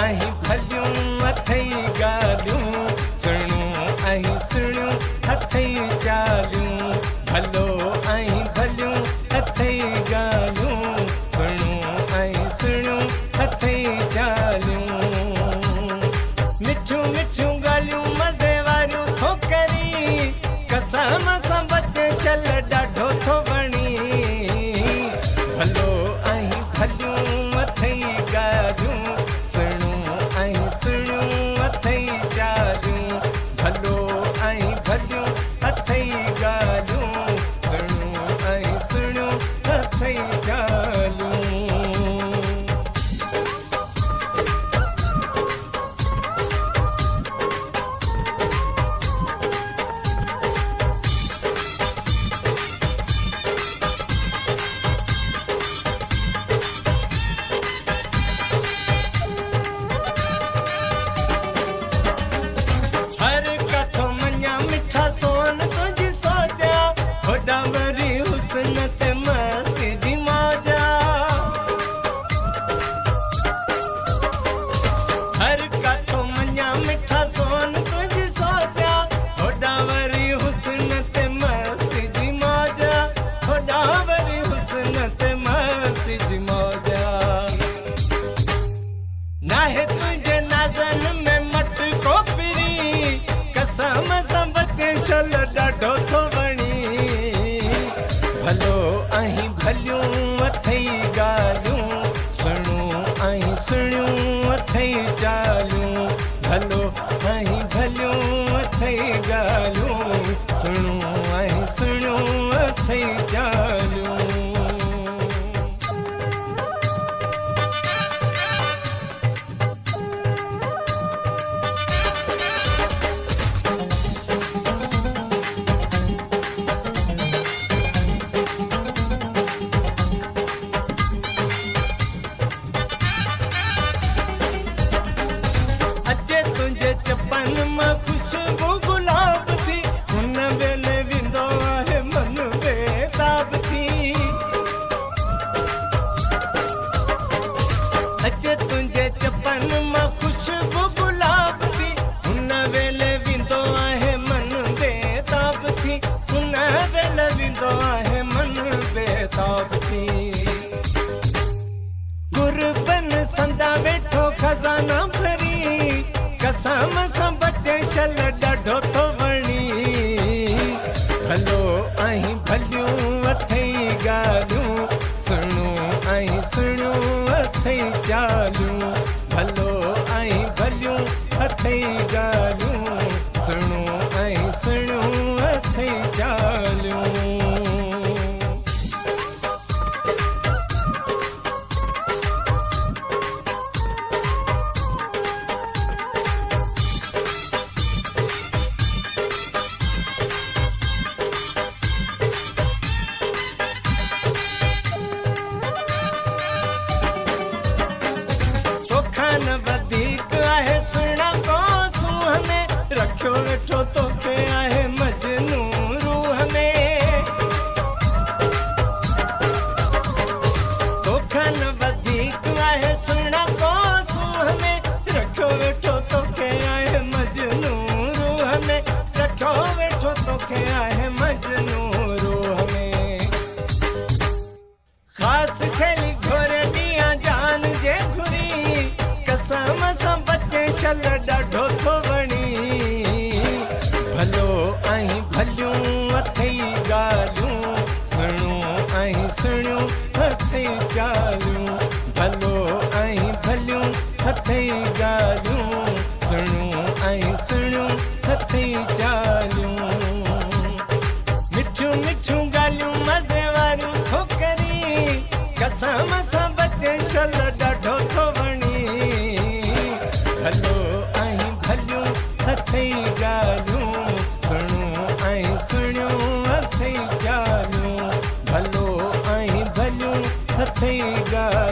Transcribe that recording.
ऐं भलियूं अथई ॻाल्हियूं सुहिणियूं ऐं सुहिणियूं अथई चालियूं भलो ऐं भलियूं अथई ॻाल्हियूं सुहिणियूं ऐं सुहिणियूं अथई चालियूं मिठियूं मिठियूं ॻाल्हियूं मज़े वारियूं थो करी कसम सां बचे छल ॾाढो थो वणी भलो ऐं भलियूं अथई ॻाल्हियूं सुहिणियूं ऐं सुहिणियूं अथई चालियूं भलो ऐं भलियूं अथई ॻाल्हियूं सुहिणियूं ऐं सुहिणियूं अथई चालियूं हर कथो मञा मिठा सोन तुझी सोचा होॾा वरी हुस्न ते मस्ती जी मौजा हर कथो मञा मिठा सोन तुझी सोचा होॾा वरी हुस्न ते मस्ती जी मौजा होॾा वरी हुस्न ते मस्ती जी मौजा नाहे तुझे नाज़न में मटको फिरी कसम सां बचे छल ॾाढो थो वणी भलो ऐं भलियूं अथई ॻाल्हियूं सुहिणियूं ऐं सुहिणियूं अथई चालियूं भलो ऐं भलियूं अथई ॻाल्हियूं सुहिणियूं ऐं सुहिणियूं अथई चालियूं अचे तुंहिंजे चपन मां ख़ुशबू गुलाब थी हुन वेले वेंदो आहे मन बेताब थी अचे तुंहिंजे चपन मां ख़ुशबू गुलाब थी हुन वेले वेंदो आहे मन बेताब थी हुन वेले वेंदो आहे मन बेताब थी गुरबन संदा वेठो खज़ाना भरी कसम सां बचे छल ॾाढो थो वणी भलो ऐं भलियूं अथई ॻाल्हियूं सुहिणियूं ऐं सुहिणियूं अथई चालियूं भलो ऐं भलियूं अथई ॻाल्हियूं सुहिणियूं ऐं सुहिणियूं अथई चालियूं सोखा न वधीक आहे सुहिणा को सूंहं में रखियो वेठो तोखे आहे मजनू रूह में सोखा न वधीक आहे सुहिणा को सूंहं में रखियो वेठो तोखे आहे मजनू रूह में रखियो वेठो तोखे आहे मजनू रूह में ख़ासि खेली घोरे ॾींहं जान जे घुरी कसम सां बचे छल ॾाढो थो वणी भलो ऐं भलियूं अथई ॻाल्हियूं सुहिणियूं ऐं सुहिणियूं अथई चालियूं भलो ऐं भलियूं अथई ॻाल्हियूं सुहिणियूं ऐं सुहिणियूं अथई चालियूं मिठियूं मिठियूं ॻाल्हियूं मज़े वारियूं थो करी कसम सां बचे छल ॾाढो थो वणी भलो ऐं भलियूं अथई ॻाल्हियूं सुहिणियूं ऐं सुहिणियूं अथई चालियूं भलो ऐं भलियूं अथई ॻाल्हियूं